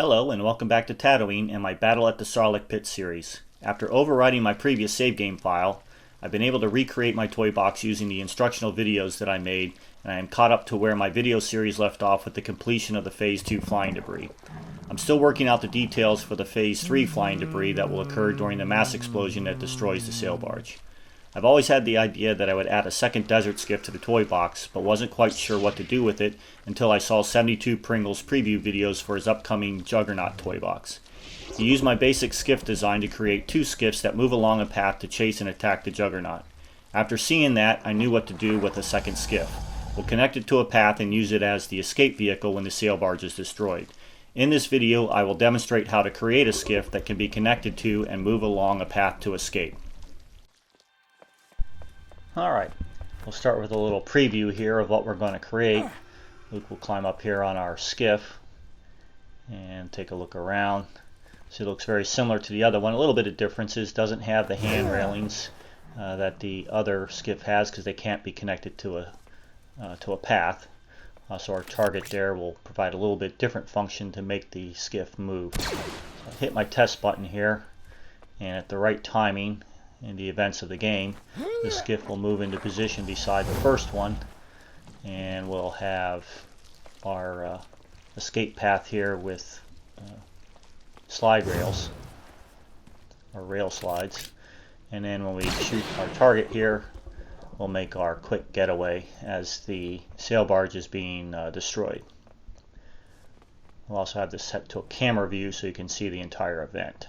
Hello and welcome back to Tatooine and my Battle at the Sarlacc Pit series. After overwriting my previous save game file, I've been able to recreate my toy box using the instructional videos that I made, and I am caught up to where my video series left off with the completion of the Phase 2 flying debris. I'm still working out the details for the Phase 3 flying debris that will occur during the mass explosion that destroys the sail barge. I've always had the idea that I would add a second desert skiff to the toy box, but wasn't quite sure what to do with it until I saw 72 Pringle's preview videos for his upcoming Juggernaut toy box. He used my basic skiff design to create two skiffs that move along a path to chase and attack the Juggernaut. After seeing that, I knew what to do with a second skiff. We'll connect it to a path and use it as the escape vehicle when the sail barge is destroyed. In this video, I will demonstrate how to create a skiff that can be connected to and move along a path to escape. Alright, we'll start with a little preview here of what we're going to create. Luke will climb up here on our skiff and take a look around. So it looks very similar to the other one. A little bit of differences. Doesn't have the hand railings that the other skiff has because they can't be connected to a path. So our target there will provide a little bit different function to make the skiff move. So I'll hit my test button here, and at the right timing in the events of the game, the skiff will move into position beside the first one, and we'll have our escape path here with slide rails, or rail slides, and then when we shoot our target here, we'll make our quick getaway as the sail barge is being destroyed. We'll also have this set to a camera view so you can see the entire event.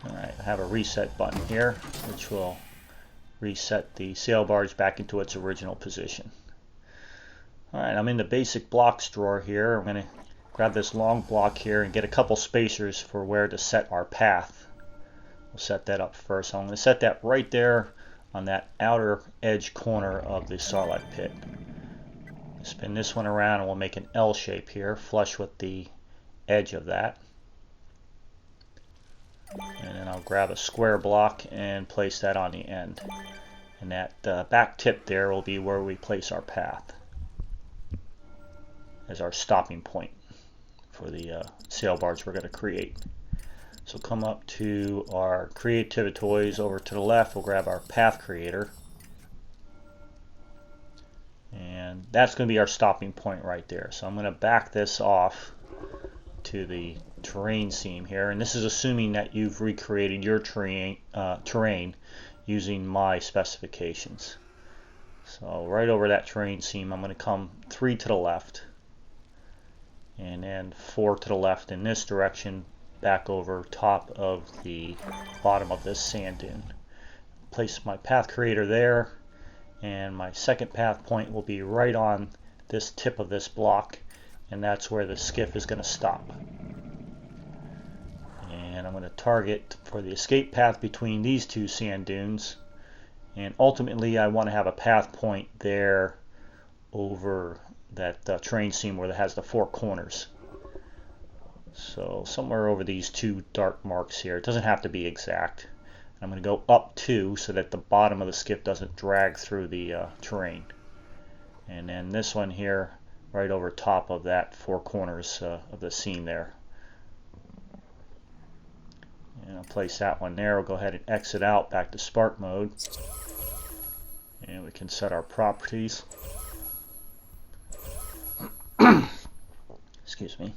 Alright, I have a reset button here, which will reset the sail barge back into its original position. Alright, I'm in the basic blocks drawer here. I'm going to grab this long block here and get a couple spacers for where to set our path. We'll set that up first. So I'm going to set that right there on that outer edge corner of the Sarlacc Pit. Spin this one around and we'll make an L shape here, flush with the edge of that. And then I'll grab a square block and place that on the end. And that back tip there will be where we place our path as our stopping point for the sail barge we're going to create. So come up to our creativity toys over to the left. We'll grab our path creator. And that's going to be our stopping point right there. So I'm going to back this off to the terrain seam here, and this is assuming that you've recreated your terrain using my specifications. So right over that terrain seam, I'm going to come 3 to the left and then 4 to the left in this direction, back over top of the bottom of this sand dune. Place my path creator there, and my second path point will be right on this tip of this block, and that's where the skiff is going to stop. And I'm going to target for the escape path between these two sand dunes, and ultimately I want to have a path point there over that terrain seam where it has the 4 corners. So somewhere over these 2 dark marks here. It doesn't have to be exact. I'm going to go up 2 so that the bottom of the skiff doesn't drag through the terrain. And then this one here right over top of that 4 corners of the seam there. And I'll place that one there. We'll go ahead and exit out back to Spark mode. And we can set our properties. Excuse me.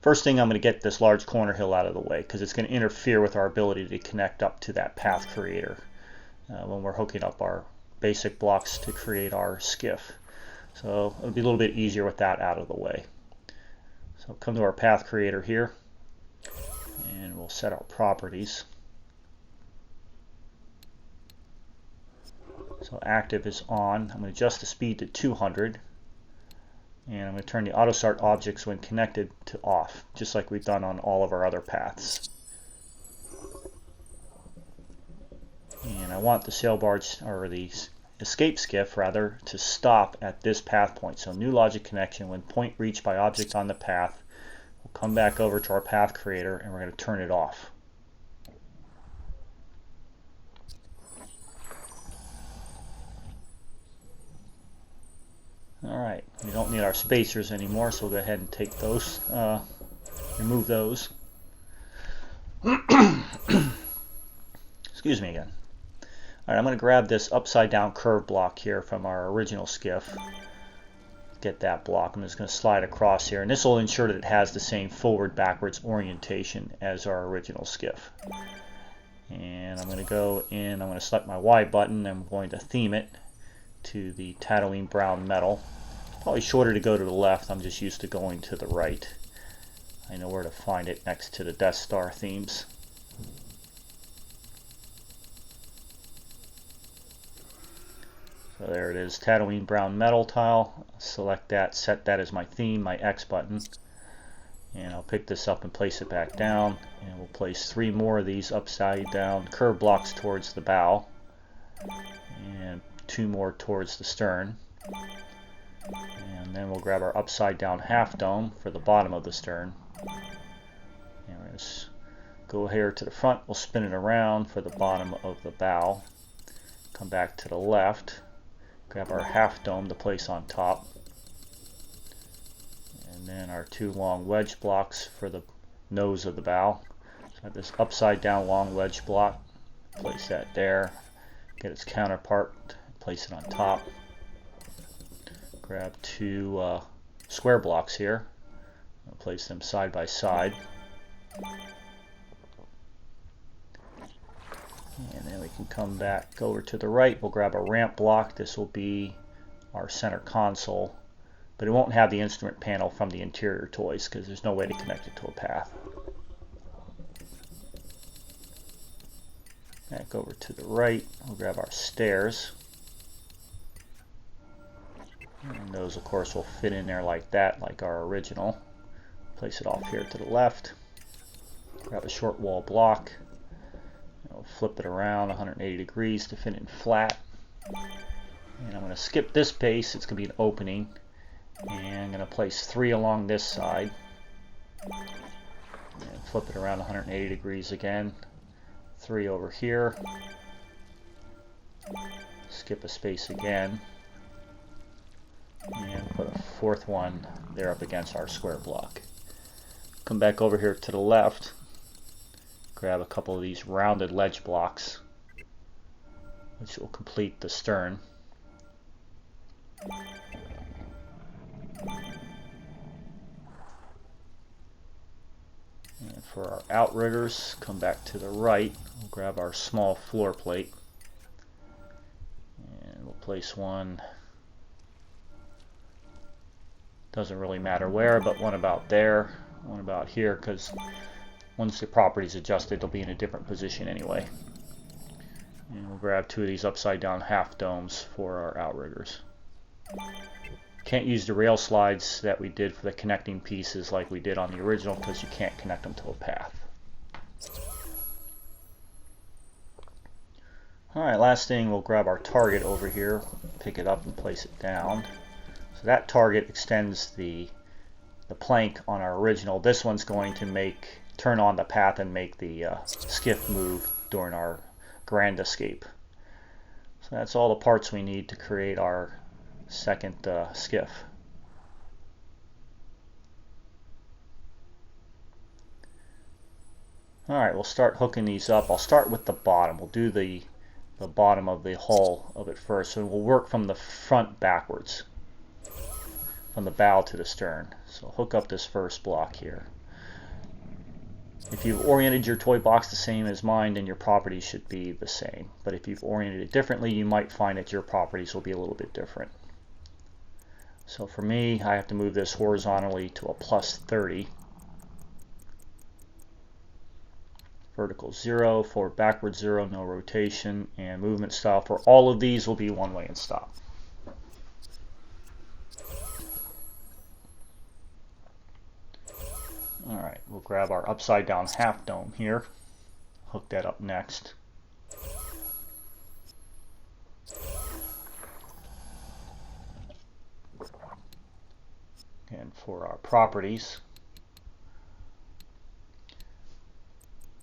First thing, I'm going to get this large corner hill out of the way because it's going to interfere with our ability to connect up to that path creator when we're hooking up our basic blocks to create our skiff. So it'll be a little bit easier with that out of the way. So come to our path creator here, and we'll set our properties. So active is on. I'm going to adjust the speed to 200, and I'm going to turn the auto start objects when connected to off, just like we've done on all of our other paths. And I want the sail barge, or the escape skiff rather, to stop at this path point. So new logic connection. When point reached by object on the path, we'll come back over to our path creator and we're going to turn it off. Alright, we don't need our spacers anymore, so we'll go ahead and take those, remove those. Excuse me again. Alright, I'm going to grab this upside down curve block here from our original skiff. Get that block. I'm just going to slide across here, and this will ensure that it has the same forward backwards orientation as our original skiff. And I'm going to go in, I'm going to select my Y button, and I'm going to theme it to the Tatooine brown metal. Probably shorter to go to the left, I'm just used to going to the right. I know where to find it next to the Death Star themes. So there it is, Tatooine brown metal tile. Select that, set that as my theme, my X button. And I'll pick this up and place it back down. And we'll place 3 more of these upside down curve blocks towards the bow. And 2 more towards the stern. And then we'll grab our upside down half dome for the bottom of the stern. And we're going to go here to the front, we'll spin it around for the bottom of the bow. Come back to the left, grab our half dome to place on top. And then our 2 long wedge blocks for the nose of the bow. So I have this upside down long wedge block, place that there, get its counterpart, place it on top. Grab 2 square blocks here, I'll place them side by side. And then we can come back over to the right, we'll grab a ramp block. This will be our center console, but it won't have the instrument panel from the interior toys because there's no way to connect it to a path. Back over to the right, we'll grab our stairs. And those, of course, will fit in there like that, like our original. Place it off here to the left. Grab a short wall block. We'll flip it around 180 degrees to fit it in flat. And I'm going to skip this base. It's going to be an opening. And I'm going to place 3 along this side. And flip it around 180 degrees again. 3 over here. Skip a space again. And put a 4th one there up against our square block. Come back over here to the left. Grab a couple of these rounded ledge blocks, which will complete the stern. And for our outriggers, come back to the right. We'll grab our small floor plate. And we'll place one, doesn't really matter where, but one about there, one about here, because once the property is adjusted, they'll be in a different position anyway. And we'll grab 2 of these upside down half domes for our outriggers. Can't use the rail slides that we did for the connecting pieces like we did on the original because you can't connect them to a path. Alright, last thing, we'll grab our target over here, pick it up and place it down. So that target extends the plank on our original. This one's going to turn on the path and make the skiff move during our grand escape. So that's all the parts we need to create our second skiff. Alright, we'll start hooking these up. I'll start with the bottom. We'll do the bottom of the hull of it first, and we'll work from the front backwards, from the bow to the stern. So hook up this first block here. If you've oriented your toy box the same as mine, then your properties should be the same. But if you've oriented it differently, you might find that your properties will be a little bit different. So for me, I have to move this horizontally to a +30. Vertical 0, forward backward 0, no rotation, and movement style for all of these will be one way and stop. Alright, we'll grab our upside down half dome here, hook that up next. And for our properties,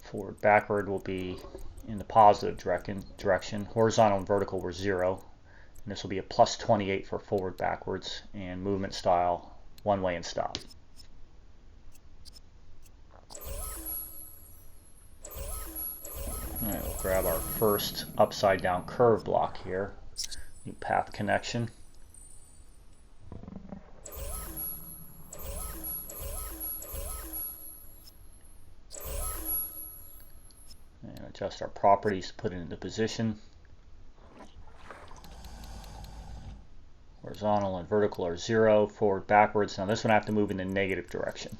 forward backward will be in the positive direction. Horizontal and vertical were 0. And this will be a plus 28 for forward, backwards, and movement style, one way and stop. All right, we'll grab our first upside down curve block here. New path connection. And adjust our properties to put it into position. Horizontal and vertical are 0, forward, backwards. Now this one I have to move in the negative direction.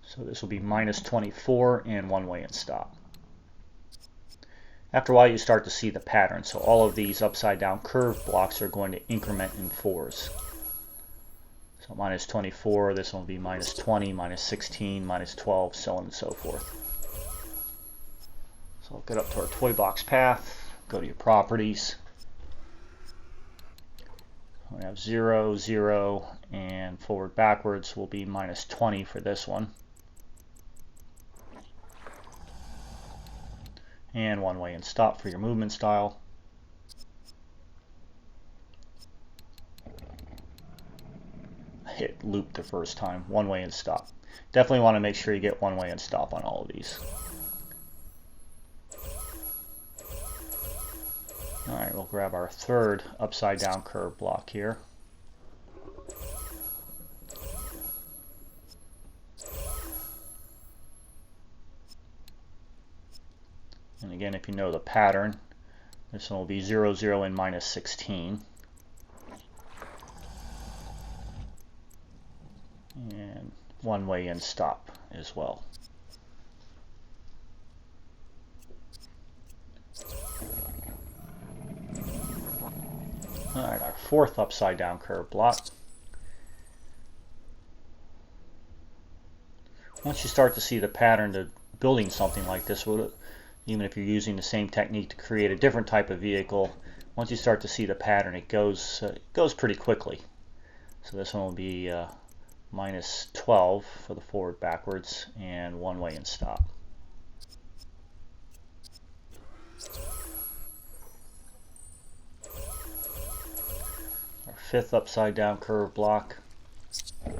So this will be minus 24 and one way and stop. After a while you start to see the pattern. So all of these upside down curve blocks are going to increment in 4s. So minus 24, this one will be minus 20, minus 16, minus 12, so on and so forth. So I'll get up to our toy box path. Go to your properties. We have 0, 0, and forward backwards will be minus 20 for this one. And one way and stop for your movement style. Hit loop the first time, one way and stop. Definitely want to make sure you get one way and stop on all of these. Alright, we'll grab our third upside down curve block here. And again, if you know the pattern, this one will be 0, 0, and minus 16. And one way in stop as well. Alright, our fourth upside down curve block. Once you start to see the pattern to building something like this, even if you're using the same technique to create a different type of vehicle, once you start to see the pattern, it goes pretty quickly. So this one will be minus 12 for the forward, backwards, and one way and stop. Our fifth upside down curve block. And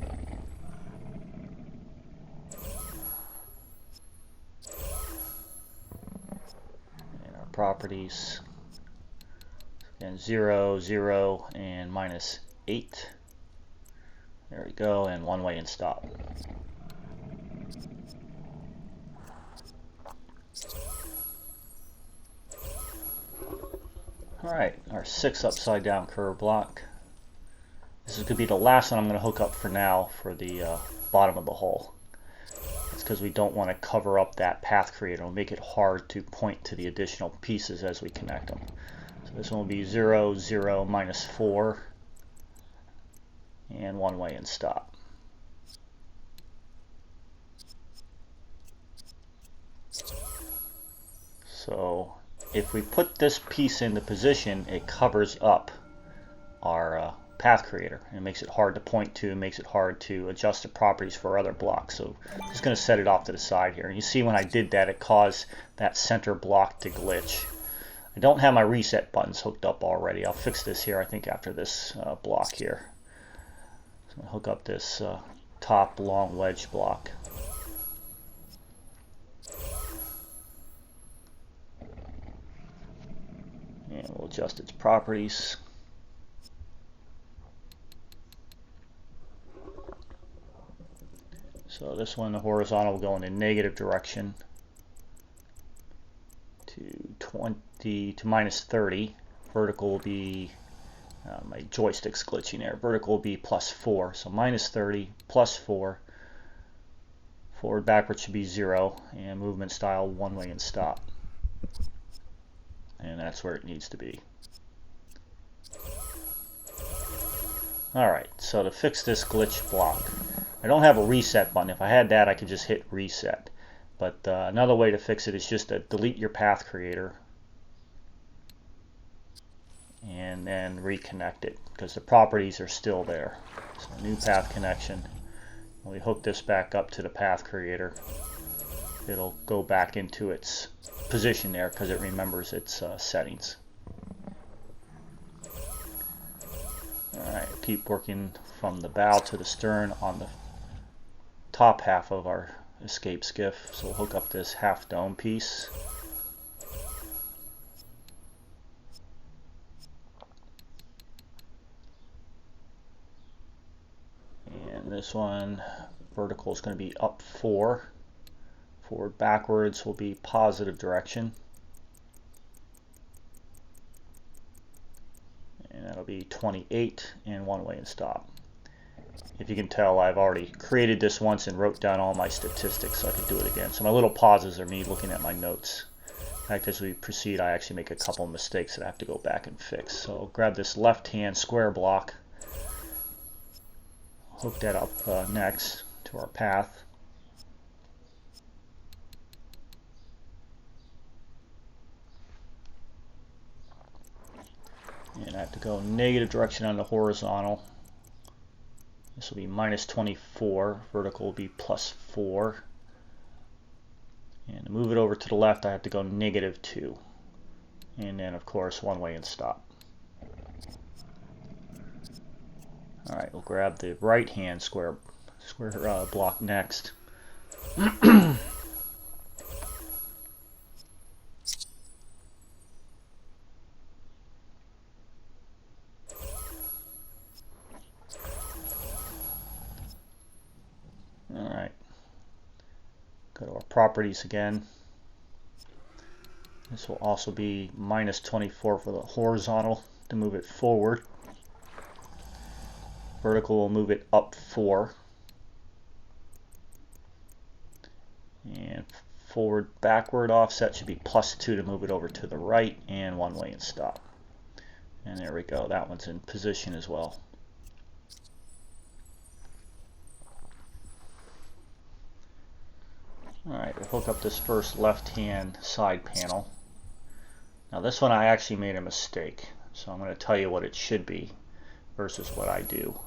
our properties. Again, 0, 0, and minus 8. There we go, and one way and stop. Alright, our sixth upside down curve block. This is going to be the last one I'm going to hook up for now for the bottom of the hull. It's because we don't want to cover up that path creator. It'll make it hard to point to the additional pieces as we connect them. So this one will be 0, 0, minus 4. And one way and stop. So if we put this piece into position, it covers up our path creator and it makes it hard to point to, makes it hard to adjust the properties for other blocks. So I'm just going to set it off to the side here. And you see when I did that, it caused that center block to glitch. I don't have my reset buttons hooked up already. I'll fix this here, I think, after this block here. So I'll hook up this top long wedge block. And we'll adjust its properties. So this one, the horizontal, will go in the negative direction to minus 30. Vertical will be, my joystick's glitching there. Vertical will be plus 4. So minus 30, plus 4. Forward, backward should be 0. And movement style, one way and stop. And that's where it needs to be. Alright, so to fix this glitch block, I don't have a reset button. If I had that, I could just hit reset. But another way to fix it is just to delete your path creator and then reconnect it, because the properties are still there. So new path connection. We hook this back up to the path creator. it'll go back into its position there because it remembers its settings. Alright, keep working from the bow to the stern on the top half of our escape skiff. So we'll hook up this half dome piece. And this one, vertical, is going to be up 4. Forward backwards will be positive direction. And that'll be 28 and one way and stop. If you can tell, I've already created this once and wrote down all my statistics so I can do it again. So my little pauses are me looking at my notes. In fact, as we proceed, I actually make a couple of mistakes that I have to go back and fix. So I'll grab this left-hand square block, hook that up next to our path. And I have to go negative direction on the horizontal. This will be minus 24. Vertical will be plus 4. And to move it over to the left, I have to go negative 2. And then, of course, one way and stop. Alright, we'll grab the right-hand square block next. Alright, go to our properties again. This will also be minus 24 for the horizontal to move it forward. Vertical will move it up 4. And forward backward offset should be plus 2 to move it over to the right, and one way and stop. And there we go, that one's in position as well. Alright, we'll hook up this first left-hand side panel. Now this one I actually made a mistake, so I'm going to tell you what it should be versus what I do.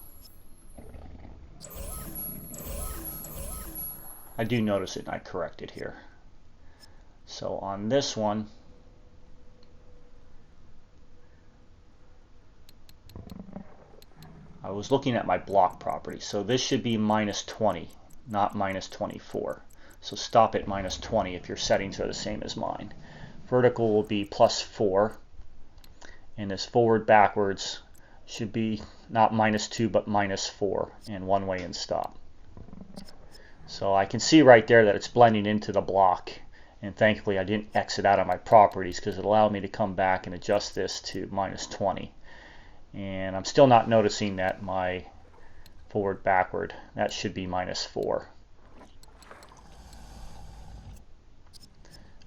I do notice it and I correct it here. So on this one, I was looking at my block property. So this should be minus 20, not minus 24. So stop at minus 20 if your settings are the same as mine. Vertical will be plus 4. And this forward backwards should be not minus 2 but minus 4, and one way and stop. So I can see right there that it's blending into the block, and thankfully I didn't exit out of my properties because it allowed me to come back and adjust this to minus 20. And I'm still not noticing that my forward backward, that should be minus 4.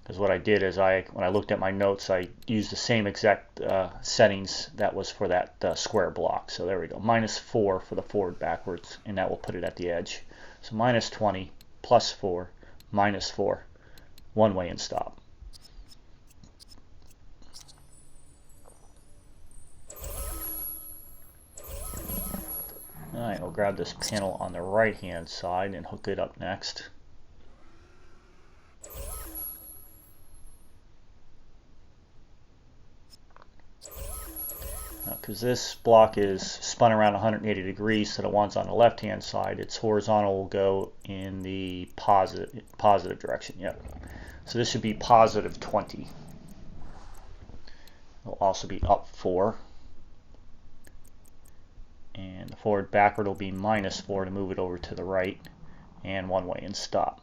Because what I did is when I looked at my notes, I used the same exact settings that was for that square block. So there we go, minus 4 for the forward backwards, and that will put it at the edge. So minus 20, plus 4, minus 4, one way and stop. Alright, we'll grab this panel on the right hand side and hook it up next. Because this block is spun around 180 degrees, so the ones on the left hand side, its horizontal will go in the positive direction. Yep. So this should be positive 20. It'll also be up 4. And the forward backward will be minus 4 to move it over to the right, and one way and stop.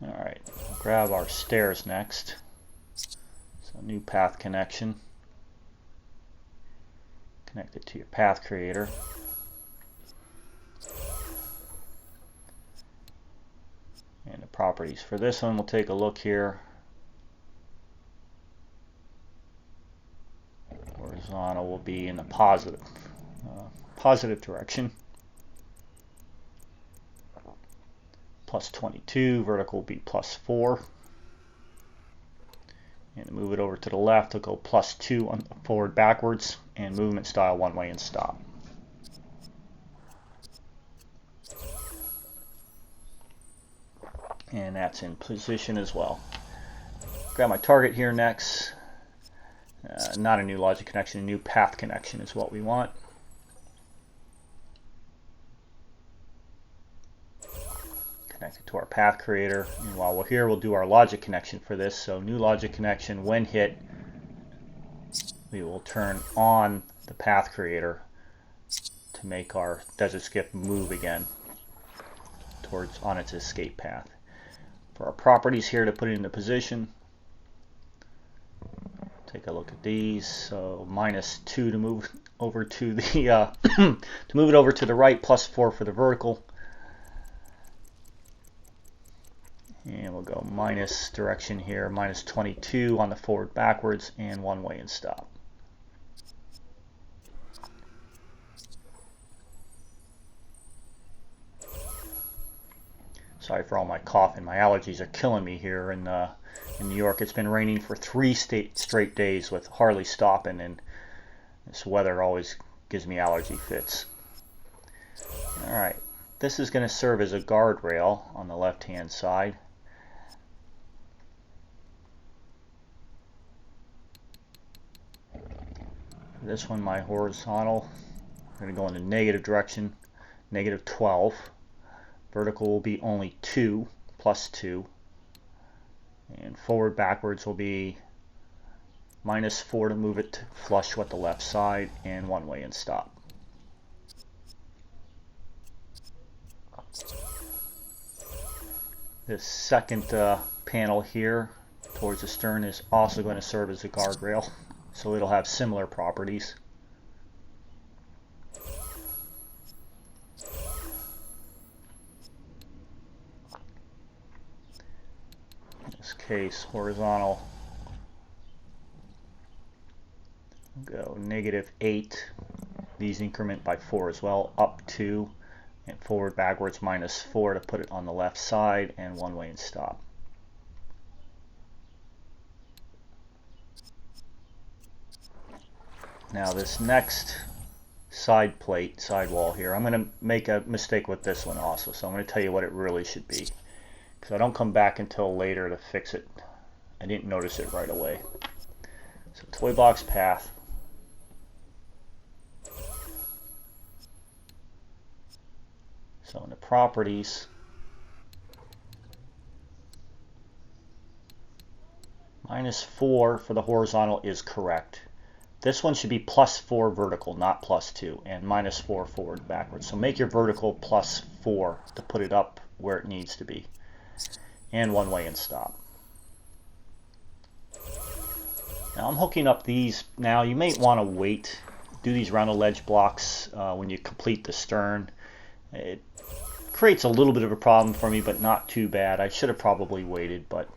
Alright, we'll grab our stairs next. So new path connection. Connect it to your path creator. And the properties for this one, we'll take a look here. Horizontal will be in the positive direction. Plus 22, vertical will be plus 4. And to move it over to the left, I'll go +2 on forward backwards, and movement style one way and stop. And that's in position as well. Grab my target here next. Not a new logic connection, a new path connection is what we want. Connect it to our path creator. And while we're here, we'll do our logic connection for this. So new logic connection, when hit, we will turn on the path creator to make our desert skiff move again on its escape path. For our properties here to put it into position, take a look at these. So -2 to move over to the to move it over to the right, +4 for the vertical, and we'll go minus direction here, -22 on the forward backwards, and one way and stop. Sorry for all my coughing. My allergies are killing me here in New York. It's been raining for 3 straight days with hardly stopping, and this weather always gives me allergy fits. Alright, this is going to serve as a guardrail on the left hand side. For this one, my horizontal, I'm going to go in the negative direction, -12. Vertical will be only 2, +2. And forward backwards will be -4 to move it flush with the left side, and one way and stop. This second panel here towards the stern is also going to serve as a guardrail, so it'll have similar properties. Case horizontal, go -8. These increment by 4 as well, up 2, and forward backwards -4 to put it on the left side, and one way and stop. Now this next side plate, sidewall here, I'm going to make a mistake with this one also, so I'm going to tell you what it really should be, because I don't come back until later to fix it. I didn't notice it right away. So toy box path. So in the properties, -4 for the horizontal is correct. This one should be +4 vertical, not +2, and -4 forward backwards. So make your vertical +4 to put it up where it needs to be. And one way and stop. Now I'm hooking up these. Now you may want to wait, do these rounded ledge blocks when you complete the stern. It creates a little bit of a problem for me, but not too bad. I should have probably waited, but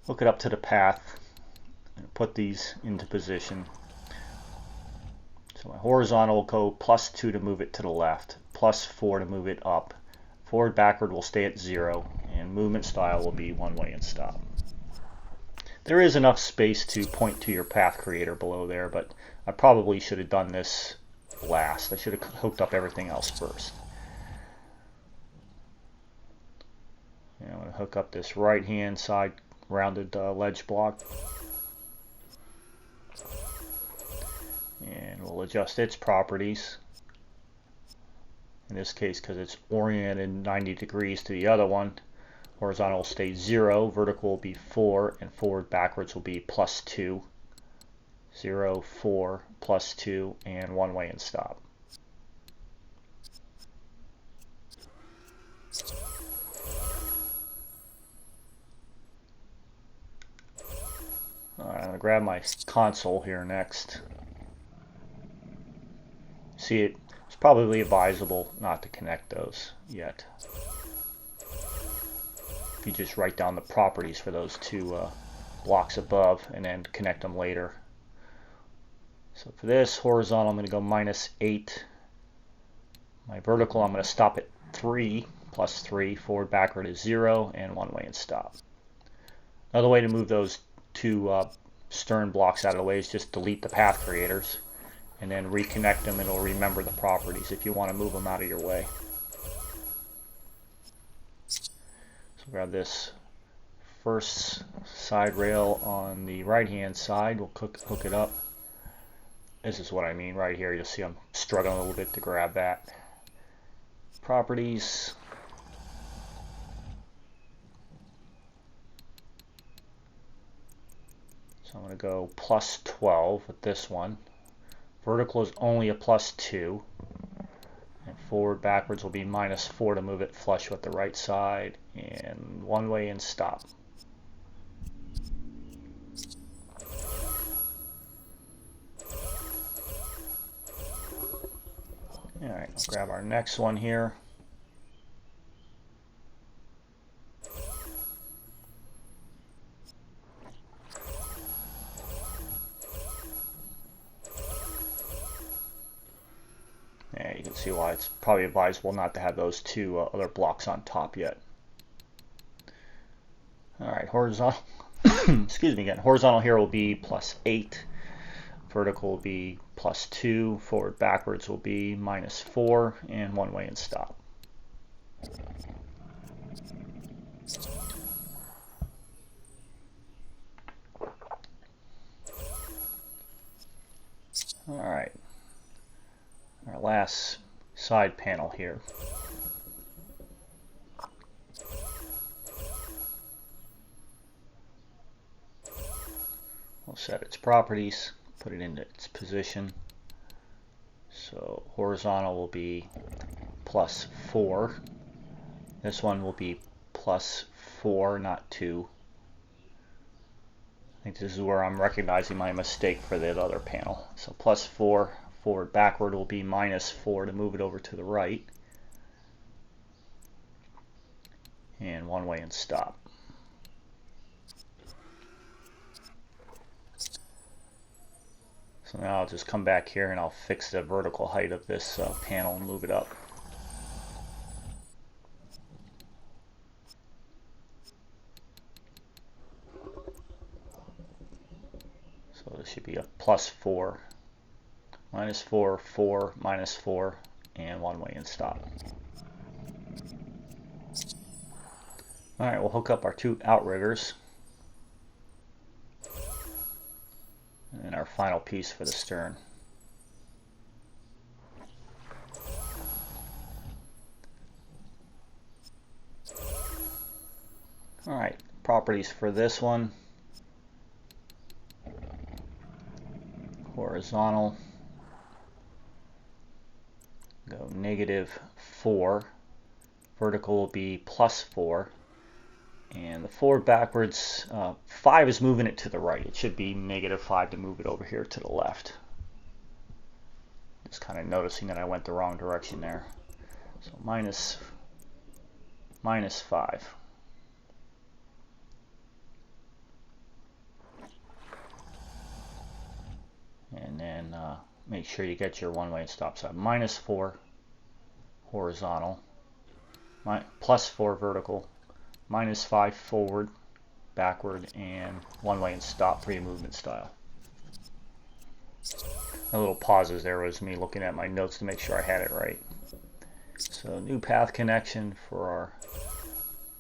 hook it up to the path and put these into position. So my horizontal will go +2 to move it to the left, +4 to move it up. Forward backward will stay at 0, and movement style will be one way and stop. There is enough space to point to your path creator below there, but I probably should have done this last. I should have hooked up everything else first. And I'm going to hook up this right hand side rounded ledge block. And we'll adjust its properties. In this case, because it's oriented 90 degrees to the other one, horizontal will stay 0, vertical will be 4, and forward backwards will be +2. 0, 4, +2, and one way and stop. Alright, I'm going to grab my console here next. See, it's probably advisable not to connect those yet. If you just write down the properties for those two blocks above and then connect them later. So for this horizontal, I'm going to go -8. My vertical, I'm going to stop at 3, +3. Forward backward is 0, and one way and stop. Another way to move those two stern blocks out of the way is just delete the path creators and then reconnect them, and it'll remember the properties if you want to move them out of your way. So grab this first side rail on the right hand side, we'll hook it up. This is what I mean right here. You'll see I'm struggling a little bit to grab that. Properties. So I'm going to go plus 12 with this one. Vertical is only a plus 2. And forward backwards will be minus 4 to move it flush with the right side. And one way and stop. Alright, I'll grab our next one here. Yeah, you can see why it's probably advisable not to have those two other blocks on top yet. Alright, horizontal, excuse me again, horizontal here will be plus 8. Vertical will be plus 2, forward backwards will be minus 4, and one way and stop. Alright, our last side panel here. We'll set its properties, put it into its position. So horizontal will be plus 4. This one will be plus 4, not 2. I think this is where I'm recognizing my mistake for that other panel. So plus 4, forward backward will be minus 4 to move it over to the right. And one way and stop. So now I'll just come back here and I'll fix the vertical height of this panel and move it up. So this should be a plus 4, minus 4, 4, minus 4, and one way and stop. Alright, we'll hook up our two outriggers. And our final piece for the stern. Alright, properties for this one. Horizontal. Go negative 4. Vertical will be plus 4. And the forward backwards, 5 is moving it to the right. It should be negative 5 to move it over here to the left. Just kind of noticing that I went the wrong direction there. So minus 5. And then make sure you get your one way and stop sign. Minus 4 horizontal, plus 4 vertical, minus 5 forward, backward, and one way and stop for your movement style. A little pauses there was me looking at my notes to make sure I had it right. So new path connection for our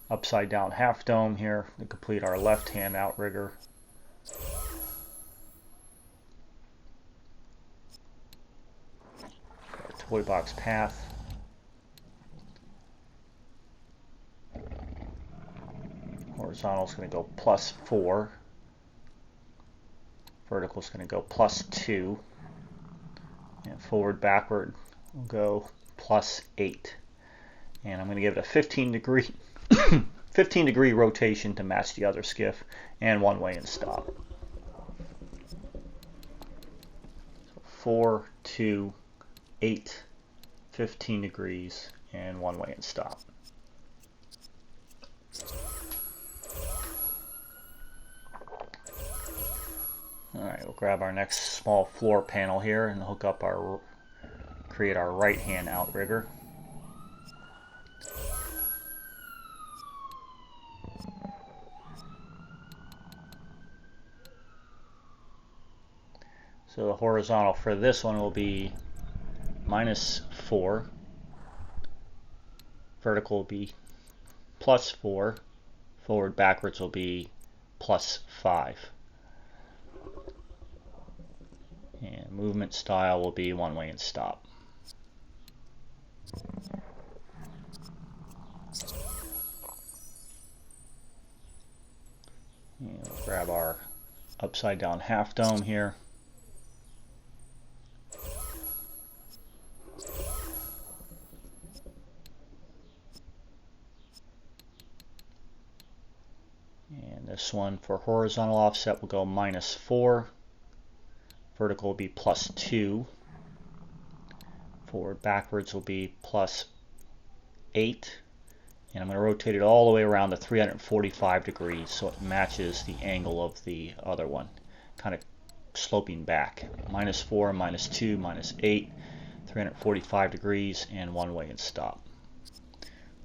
upside down half dome here to complete our left hand outrigger. Our toy box path. Horizontal is going to go plus 4. Vertical is going to go plus 2. And forward backward will go plus 8. And I'm going to give it a 15 degree rotation to match the other skiff, and one way and stop. So 4, 2, 8, 15 degrees, and one way and stop. Alright, we'll grab our next small floor panel here and hook up create our right hand outrigger. So the horizontal for this one will be -4. Vertical will be +4. Forward backwards will be +5. And movement style will be one way and stop. And we'll grab our upside down half dome here. And this one for horizontal offset will go -4. Vertical will be +2. Forward backwards will be +8. And I'm going to rotate it all the way around to 345 degrees so it matches the angle of the other one, kind of sloping back. -4, -2, -8, 345 degrees, and one way and stop.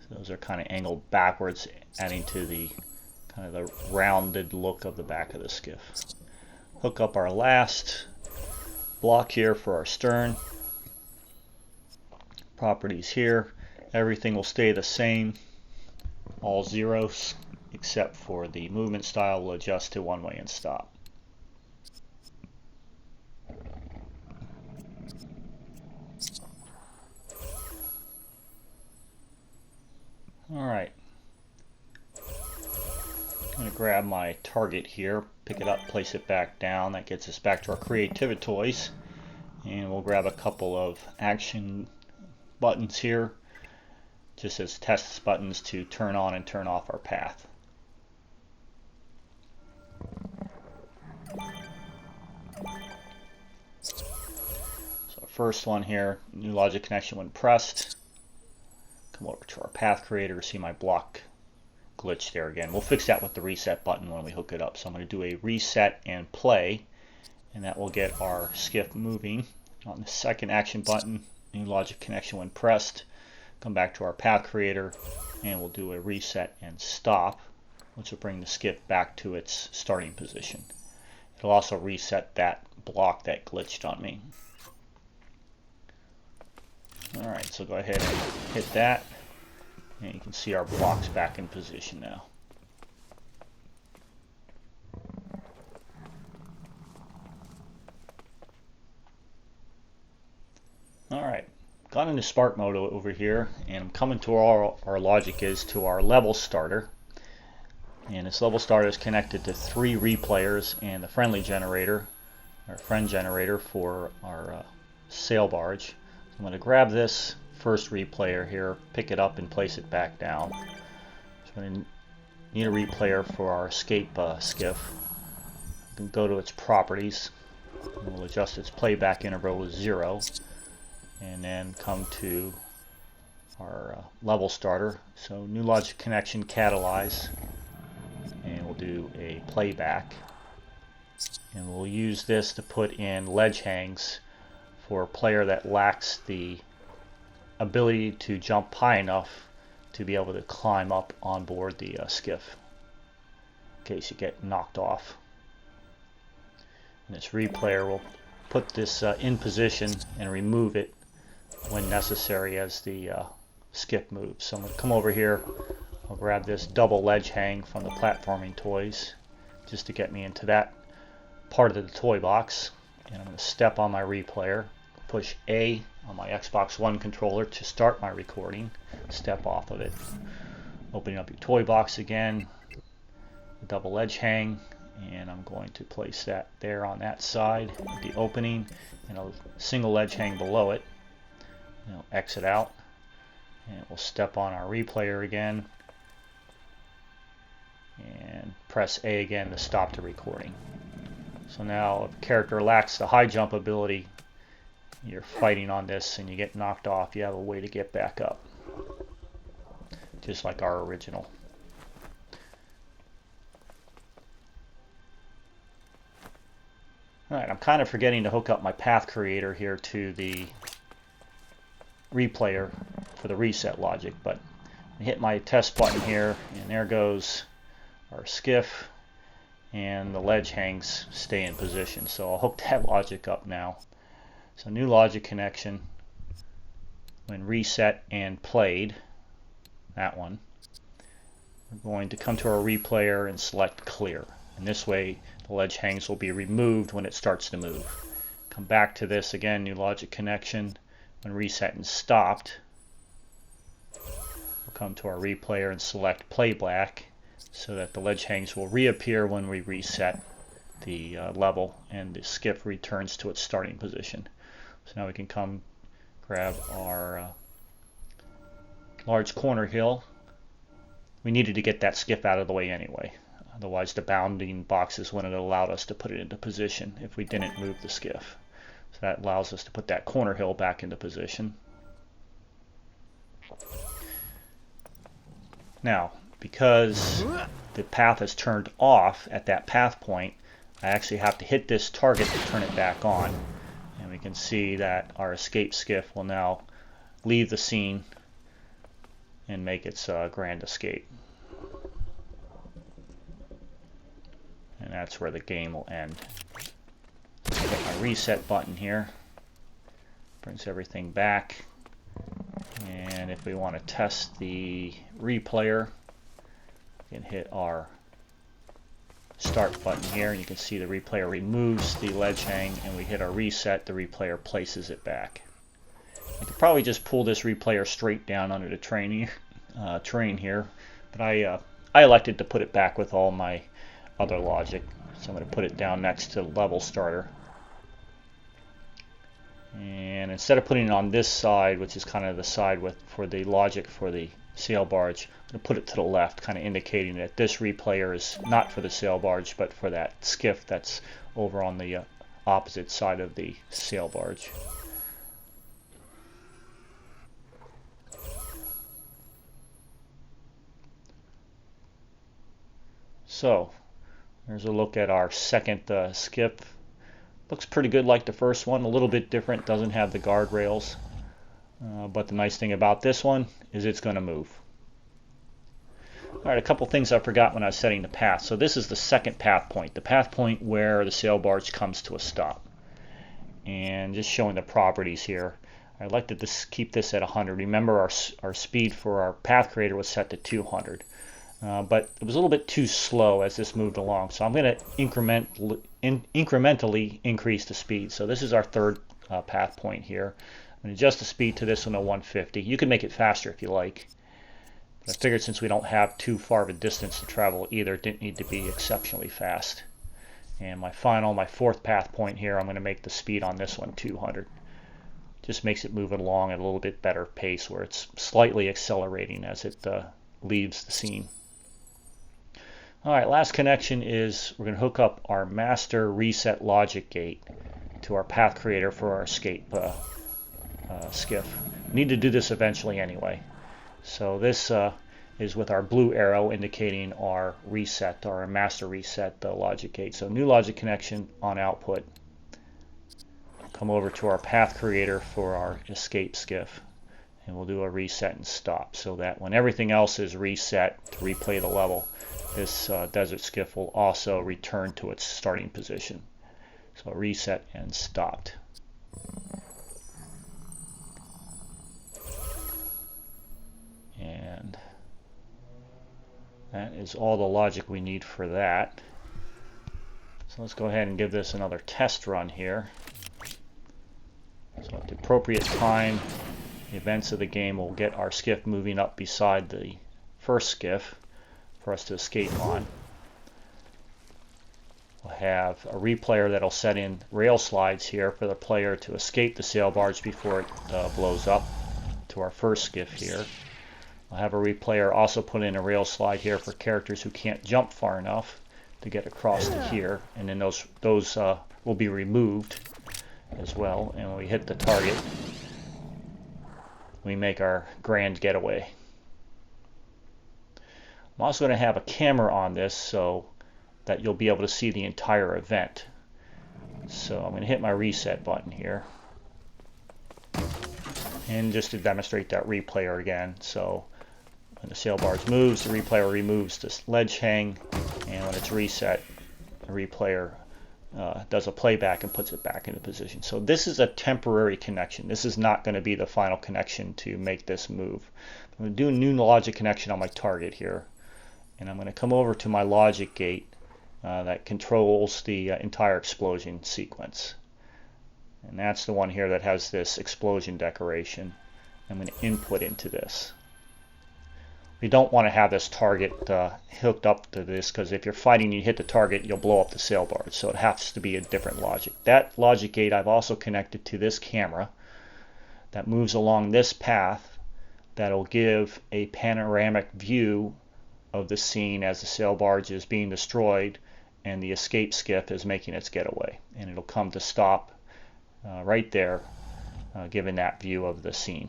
So those are kind of angled backwards, adding to the kind of the rounded look of the back of the skiff. Hook up our last block here for our stern. Properties here. Everything will stay the same. All zeros, except for the movement style will adjust to one way and stop. Alright. I'm going to grab my target here, pick it up, place it back down. That gets us back to our creativity toys. And we'll grab a couple of action buttons here, just as test buttons to turn on and turn off our path. So first one here, new logic connection when pressed. Come over to our path creator, see my block glitch there again. We'll fix that with the reset button when we hook it up. So I'm going to do a reset and play, and that will get our skiff moving. On the second action button, new logic connection when pressed. Come back to our path creator, and we'll do a reset and stop, which will bring the skiff back to its starting position. It'll also reset that block that glitched on me. Alright, so go ahead and hit that, and you can see our blocks back in position now. Alright, got into Spark mode over here, and I'm coming to our logic is to our level starter. And this level starter is connected to 3 replayers and the friendly generator, our friend generator for our sail barge. I'm going to grab this first replayer here, pick it up and place it back down. So I'm going to need a replayer for our escape skiff. We can go to its properties, and we'll adjust its playback interval to 0, and then come to our level starter. So new logic connection catalyze, and we'll do a playback, and we'll use this to put in ledge hangs for a player that lacks the ability to jump high enough to be able to climb up on board the skiff in case you get knocked off. And this replayer will put this in position and remove it when necessary as the skiff moves. So I'm going to come over here, I'll grab this double ledge hang from the platforming toys just to get me into that part of the toy box. And I'm going to step on my replayer, push A on my Xbox One controller to start my recording, step off of it. Opening up your toy box again, the double ledge hang, and I'm going to place that there on that side, the opening, and a single ledge hang below it. Now exit out, and we'll step on our replayer again, and press A again to stop the recording. So now if a character lacks the high jump ability, you're fighting on this and you get knocked off, you have a way to get back up, just like our original. Alright, I'm kind of forgetting to hook up my path creator here to the replayer for the reset logic, but I hit my test button here, and there goes our skiff, and the ledge hangs stay in position. So I'll hook that logic up now. So new logic connection, when reset and played, that one, we're going to come to our replayer and select clear. And this way the ledge hangs will be removed when it starts to move. Come back to this again, new logic connection, when reset and stopped. We'll come to our replayer and select playback so that the ledge hangs will reappear when we reset the level and the skiff returns to its starting position. So now we can come grab our large corner hill. We needed to get that skiff out of the way anyway. Otherwise the bounding boxes wouldn't have allowed us to put it into position if we didn't move the skiff. So that allows us to put that corner hill back into position. Now, because the path is turned off at that path point, I actually have to hit this target to turn it back on. And we can see that our escape skiff will now leave the scene and make its grand escape. And that's where the game will end. Hit my reset button here. Brings everything back. And if we want to test the replayer, we can hit our start button here, and you can see the replayer removes the ledge hang, and we hit our reset, the replayer places it back. I could probably just pull this replayer straight down under the terrain here, but I elected to put it back with all my other logic. So I'm going to put it down next to level starter. And instead of putting it on this side, which is kind of the side for the logic for the sail barge, I'm going to put it to the left, kind of indicating that this replayer is not for the sail barge, but for that skiff that's over on the opposite side of the sail barge. So there's a look at our second skiff. Looks pretty good like the first one, a little bit different, doesn't have the guardrails. But the nice thing about this one is it's going to move. Alright, a couple things I forgot when I was setting the path. So this is the second path point, the path point where the sail barge comes to a stop. And just showing the properties here. I'd like to keep this at 100. Remember our speed for our path creator was set to 200. But it was a little bit too slow as this moved along. So I'm going to incrementally increase the speed. So this is our third path point here. I'm going to adjust the speed to this one to 150. You can make it faster if you like. But I figured since we don't have too far of a distance to travel either, it didn't need to be exceptionally fast. And my fourth path point here, I'm going to make the speed on this one 200. Just makes it move along at a little bit better pace where it's slightly accelerating as it leaves the scene. Alright, last connection is we're going to hook up our master reset logic gate to our path creator for our escape skiff. We need to do this eventually anyway. So this is with our blue arrow indicating our reset, or our master reset logic gate. So new logic connection on output. Come over to our path creator for our escape skiff. And we'll do a reset and stop so that when everything else is reset to replay the level, this desert skiff will also return to its starting position. So reset and stopped. And that is all the logic we need for that. So let's go ahead and give this another test run here. So at the appropriate time, the events of the game will get our skiff moving up beside the first skiff for us to escape on. We'll have a replayer that'll set in rail slides here for the player to escape the sail barge before it blows up to our first skiff here. We'll have a replayer also put in a rail slide here for characters who can't jump far enough to get across to here, and then those will be removed as well. And when we hit the target, we make our grand getaway. I'm also going to have a camera on this so that you'll be able to see the entire event. So I'm going to hit my reset button here. And just to demonstrate that replayer again. So when the sail barge moves, the replayer removes this ledge hang, and when it's reset, replayer does a playback and puts it back into position. So this is a temporary connection. This is not going to be the final connection to make this move. I'm going to do a new logic connection on my target here, and I'm going to come over to my logic gate that controls the entire explosion sequence. And that's the one here that has this explosion decoration. I'm going to input into this. We don't want to have this target hooked up to this, because if you're fighting and you hit the target, you'll blow up the sail barge. So it has to be a different logic. That logic gate I've also connected to this camera that moves along this path that'll give a panoramic view of the scene as the sail barge is being destroyed and the escape skiff is making its getaway. And it'll come to stop right there, giving that view of the scene.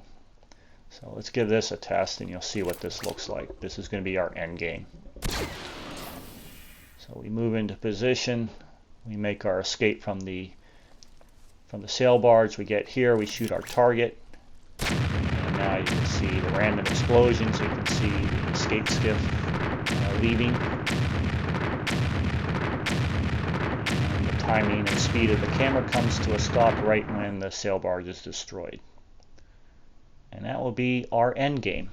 So let's give this a test and you'll see what this looks like. This is going to be our end game. So we move into position, we make our escape from the sail barge, we get here, we shoot our target, and now you can see the random explosions, you can see the escape skiff leaving. And the timing and speed of the camera comes to a stop right when the sail barge is destroyed. And that will be our end game.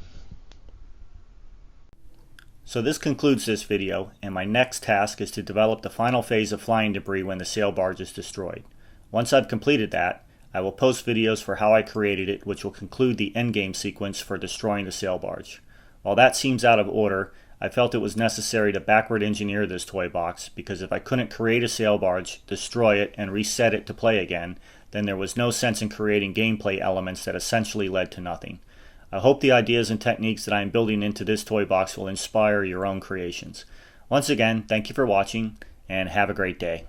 So this concludes this video, and my next task is to develop the final phase of flying debris when the sail barge is destroyed. Once I've completed that, I will post videos for how I created it, which will conclude the endgame sequence for destroying the sail barge. While that seems out of order, I felt it was necessary to backward engineer this toy box, because if I couldn't create a sail barge, destroy it, and reset it to play again, then there was no sense in creating gameplay elements that essentially led to nothing. I hope the ideas and techniques that I am building into this toy box will inspire your own creations. Once again, thank you for watching, and have a great day.